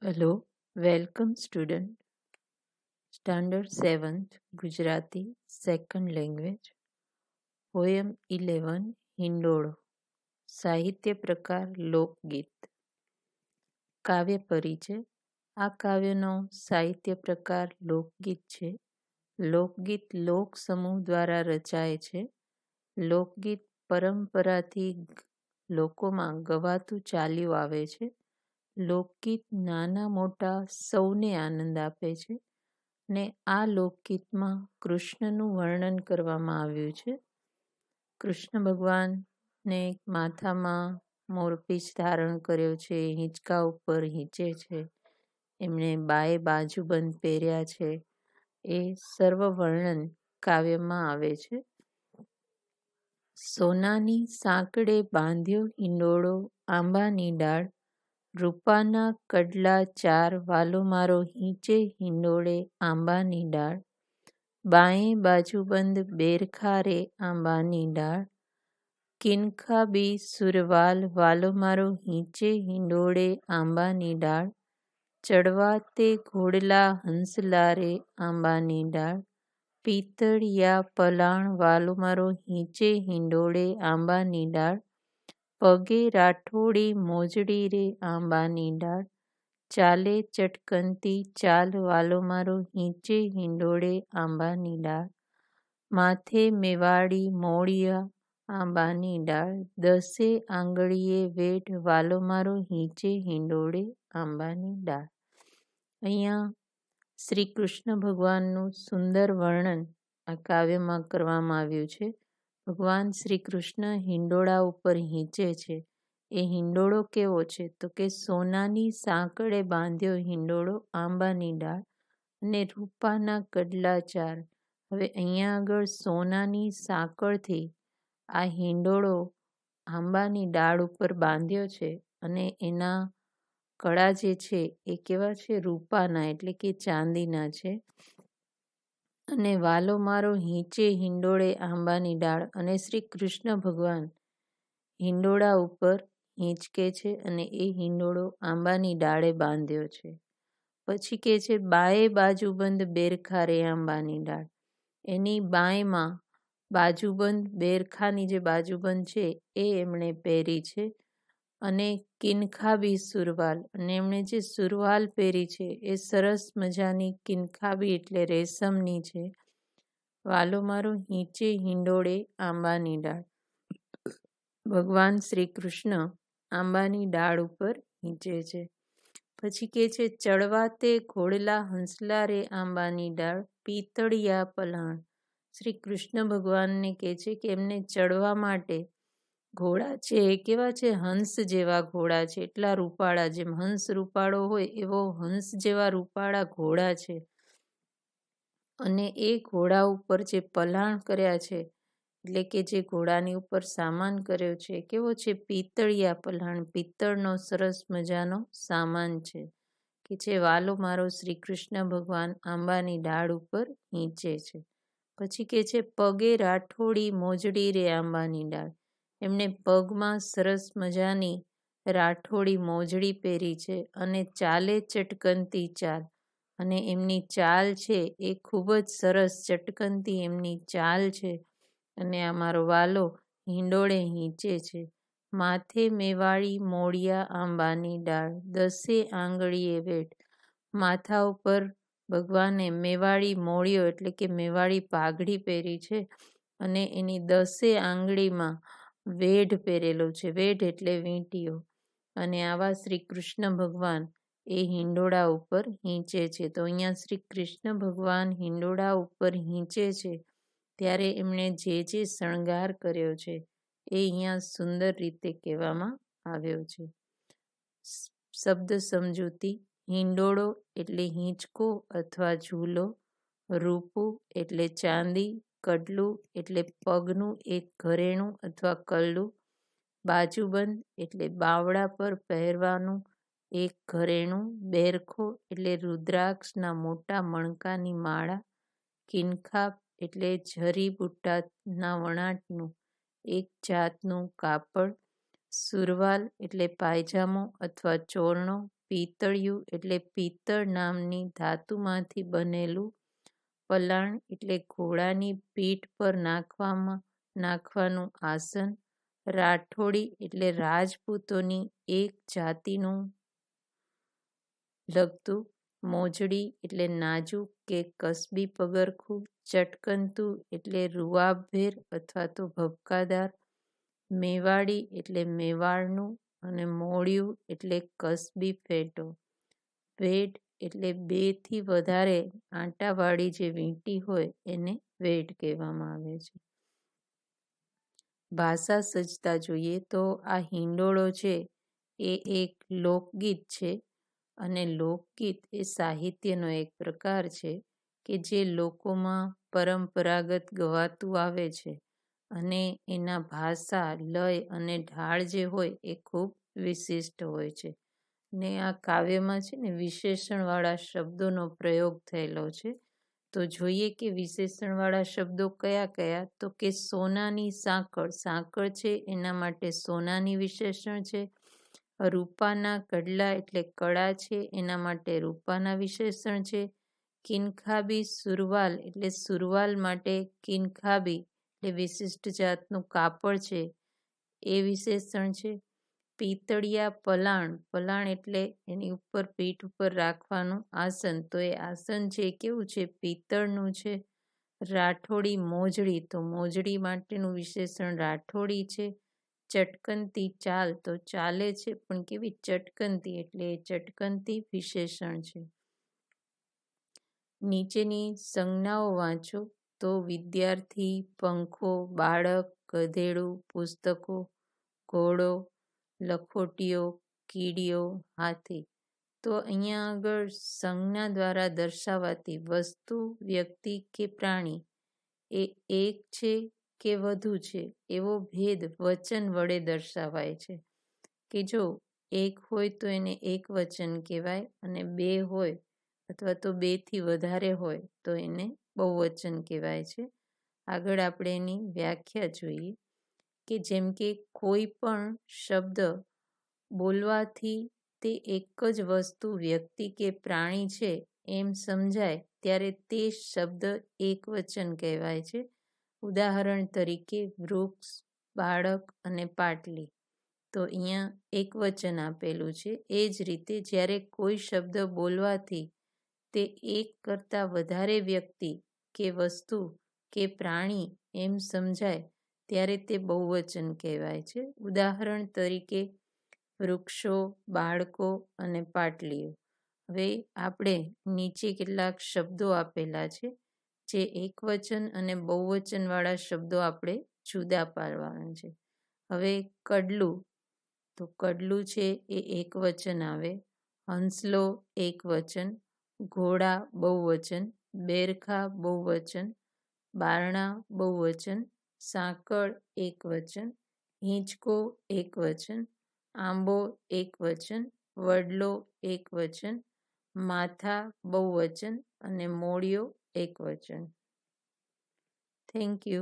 Hello, welcome student. Standard 7th Gujarati second language. Poem 11 હિંડોળો. સાહિત્ય પ્રકાર લોકગીત. કાવ્ય પરિચય. આ કાવ્યનો સાહિત્ય પ્રકાર લોકગીત છે. લોકગીત લોક સમૂહ દ્વારા રચાય છે. લોકગીત પરંપરાથી લોકોમાં ગવાતું ચાલ્યું આવે છે. લોકગીત નાના મોટા સૌને આનંદ આપે છે. ને આ લોકગીતમાં કૃષ્ણનું વર્ણન કરવામાં આવ્યું છે. કૃષ્ણ ભગવાનને માથામાં મોરપીંછ ધારણ કર્યો છે, હિંચકા ઉપર હિંચે છે, એમણે બાએ બાજુબંધ પહેર્યા છે, એ સર્વ વર્ણન કાવ્યમાં આવે છે. સોનાની સાંકળે બાંધ્યો હિંડોળો આંબાની ડાળ, રૂપાના કડલા ચાર વાલો મારો હિંચે હિંડોળે આંબાની ડાળ, બાંયે બાજુબંધ બેરખા રે આંબાની ડાળ, કિનખાબી સુરવાલ વાલો મારો હિંચે હિંડોળે આંબાની ડાળ, ચડવા તે ઘોડલા હંસલા રે આંબાની ડાળ, પિતળિયા પલાણ વાલો મારો હિંચે હિંડોળે આંબાની ડાળ, પગે રાઠોડી મોજડી રે આંબાની ડાળ, ચાલે ચટકનતી ચાલ વાલો મારો હિંચે હિંડોળે આંબાની ડાળ, માથે મેવાડી મોળિયા આંબાની ડાળ, દસે આંગળીએ વેઢ વાલો મારો હિંચે હિંડોળે આંબાની ડાળ. અહીંયા શ્રી કૃષ્ણ ભગવાનનું સુંદર વર્ણન આ કાવ્યમાં કરવામાં આવ્યું છે. ભગવાન શ્રી કૃષ્ણ હિંડોળા ઉપર હિંચે છે. એ હિંડોળો કેવો છે? તો કે સોનાની સાંકળે બાંધ્યો હિંડોળો આંબાની ડાળ અને રૂપાના કડલા ચાર. હવે અહીંયા આગળ સોનાની સાંકળથી આ હિંડોળો આંબાની ડાળ ઉપર બાંધ્યો છે અને એના કડા જે છે એ કેવા છે? રૂપાના એટલે કે ચાંદીના છે. અને વાલો મારો હિંચે હિંડોળે આંબાની ડાળ, અને શ્રી કૃષ્ણ ભગવાન હિંડોળા ઉપર હિંચકે છે અને એ હિંડોળો આંબાની ડાળે બાંધ્યો છે. પછી કે છે બાએ બાજુબંધ બેરખા રે આંબાની ડાળ. એની બાંયમાં બાજુબંધ, બેરખાની જે બાજુબંધ છે એ એમણે પહેરી છે, અને કિનખાબી સુરવાલ, અને એમણે જે સુરવાલ પહેરી છે એ સરસ મજાની કિનખાબી એટલે રેશમની છે. વાલો મારો હિંચે હિંડોળે આંબાની ડાળ. ભગવાન શ્રી કૃષ્ણ આંબાની ડાળ ઉપર હિંચે છે. પછી કે છે ચડવા તે ઘોડલા હંસલા રે આંબાની ડાળ, પિતળિયા પલાણ. શ્રી કૃષ્ણ ભગવાનને કહે છે કે એમને ચડવા માટે ઘોડા છે એ કેવા છે? હંસ જેવા ઘોડા છે, એટલા રૂપાળા, જેમ હંસ રૂપાળો હોય એવો હંસ જેવા રૂપાળા ઘોડા છે. અને એ ઘોડા ઉપર જે પલાણ કર્યા છે, એટલે કે જે ઘોડાની ઉપર સામાન કર્યો છે, કેવો છે? પિત્તળિયા પલાણ, પિત્તળનો સરસ મજાનો સામાન છે. કે જે વાલો મારો શ્રી કૃષ્ણ ભગવાન આંબાની ડાળ ઉપર હિંચે છે. પછી કે છે પગે રાઠોડી મોજડી રે આંબાની ડાળ. એમને પગમાં સરસ મજાની રાઠોડી મોજડી પહેરી છે, અને ચાલે ચટકનતી ચાલ, અને એમની ચાલ છે એ ખૂબ જ સરસ ચટકનતી એમની ચાલ છે. અને અમારો વાલો હિંડોળે હિંચે છે. માથે મેવાડી મોળિયા આંબાની ડાળ, દસે આંગળીએ વેઢ. માથા ઉપર ભગવાને મેવાડી મોળિયો એટલે કે મેવાડી પાઘડી પહેરી છે, અને એની દસે આંગળીમાં વેઢ પહેરેલો છે. વેઢ એટલે વીંટીઓ. અને આવા શ્રી કૃષ્ણ ભગવાન એ હિંડોળા ઉપર હિંચે છે. તો અહીંયા શ્રી કૃષ્ણ ભગવાન હિંડોળા ઉપર હિંચે છે ત્યારે એમણે જે જે શણગાર કર્યો છે એ અહીંયા સુંદર રીતે કહેવામાં આવ્યો છે. શબ્દ સમજૂતી. હિંડોળો એટલે હિંચકો અથવા ઝૂલો, રૂપું એટલે ચાંદી, કડલું એટલે પગનું એક ઘરેણું અથવા કલ્લું, બાજુબંધ એટલે બાવડા પર પહેરવાનું એક ઘરેણું, બેરખો એટલે રુદ્રાક્ષના મોટા મણકાની માળા, કિનખાબ એટલે જરી બુટ્ટાના વણાટનું એક જાતનું કાપડ, સુરવાલ એટલે પાયજામો અથવા ચોરણો, પિત્તળિયું એટલે પિત્તળ નામની ધાતુમાંથી બનેલું. પલાણ એટલે ઘોડાની પીઠ પર નાખવાનું આસન. રાઠોડી એટલે રાજપૂતોની એક જાતિનું લગતું. મોજડી એટલે નાજુક કે કસબી પગરખું. ચટકનતું એટલે રૂઆબભેર અથવા તો ભપકાદાર. મેવાડી એટલે મેવાડનું અને મોળિયું એટલે કસબી ફેટો. વેડ એટલે 2 થી વધારે આંટાવાળી જે વીંટી હોય એને વેડ કહેવામાં આવે છે. ભાષા સજ્જતા જોઈએ તો આ હિંડોળો છે એ એક લોકગીત છે અને લોકગીત એ સાહિત્યનો એક પ્રકાર છે કે જે લોકોમાં પરંપરાગત ગવાતું આવે છે અને એના ભાષા, લય અને ઢાળ જે હોય એ ખૂબ વિશિષ્ટ હોય છે. ને આ કાવ્યમાં છે ને વિશેષણવાળા શબ્દોનો પ્રયોગ થયેલો છે. તો જોઈએ કે વિશેષણવાળા શબ્દો કયા કયા, તો કે સોનાની સાંકળ. સાંકળ છે એના માટે સોનાની વિશેષણ છે. રૂપાના કડલા એટલે કડા છે એના માટે રૂપાના વિશેષણ છે. કિનખાબી સુરવાલ એટલે સુરવાલ માટે કિનખાબી એટલે વિશિષ્ટ જાતનું કાપડ છે એ વિશેષણ છે. પિત્તળિયા પલાણ. પલાણ એટલે એની ઉપર પીઠ ઉપર રાખવાનું આસન. તો એ આસન છે કેવું છે? પિત્તળનું છે. રાઠોડી મોજડી. તો મોજડી માટેનું વિશેષણ રાઠોડી છે. ચટકનતી ચાલ. તો ચાલે છે પણ કેવી? ચટકનતી એટલે ચટકનતી વિશેષણ છે. નીચેની સંજ્ઞાઓ વાંચો તો વિદ્યાર્થી, પંખો, બાળક, ગધેડું, પુસ્તકો, ઘોડો, લખોટીઓ, કીડીઓ, હાથી. તો અહીંયા આગળ સંજ્ઞા દ્વારા દર્શાવાતી વસ્તુ, વ્યક્તિ કે પ્રાણી એ એક છે કે વધુ છે એવો ભેદ વચન વડે દર્શાવાય છે. કે જો એક હોય તો એને એક વચન કહેવાય અને 2 હોય અથવા તો 2 થી વધારે હોય તો એને બહુવચન કહેવાય છે. આગળ આપણે એની વ્યાખ્યા જોઈએ કે જેમ કે કોઈ પણ શબ્દ બોલવાથી તે એક જ વસ્તુ, વ્યક્તિ કે પ્રાણી છે એમ સમજાય ત્યારે તે શબ્દ એકવચન કહેવાય છે. ઉદાહરણ તરીકે વૃક્ષ, બાળક અને પાટલી. તો અહીંયા એકવચન આપેલું છે. એ જ રીતે જ્યારે કોઈ શબ્દ બોલવાથી તે એક કરતાં વધારે વ્યક્તિ કે વસ્તુ કે પ્રાણી એમ સમજાય ત્યારે તે બહુવચન કહેવાય છે. ઉદાહરણ તરીકે વૃક્ષો, બાળકો અને પાટલીઓ. હવે આપણે નીચે કેટલાક શબ્દો આપેલા છે જે એકવચન અને બહુવચનવાળા શબ્દો આપણે જુદા પાડવાના છે. હવે કડલું. તો કડલું છે એ એકવચન આવે. હંસલો એકવચન. ઘોડા બહુવચન. બેરખા બહુવચન. બારણા બહુવચન. સાંકળ એકવચન. હિંચકો એકવચન. આંબો એકવચન. વડલો એકવચન. માથા બહુવચન અને મોળિયો એકવચન. Thank you.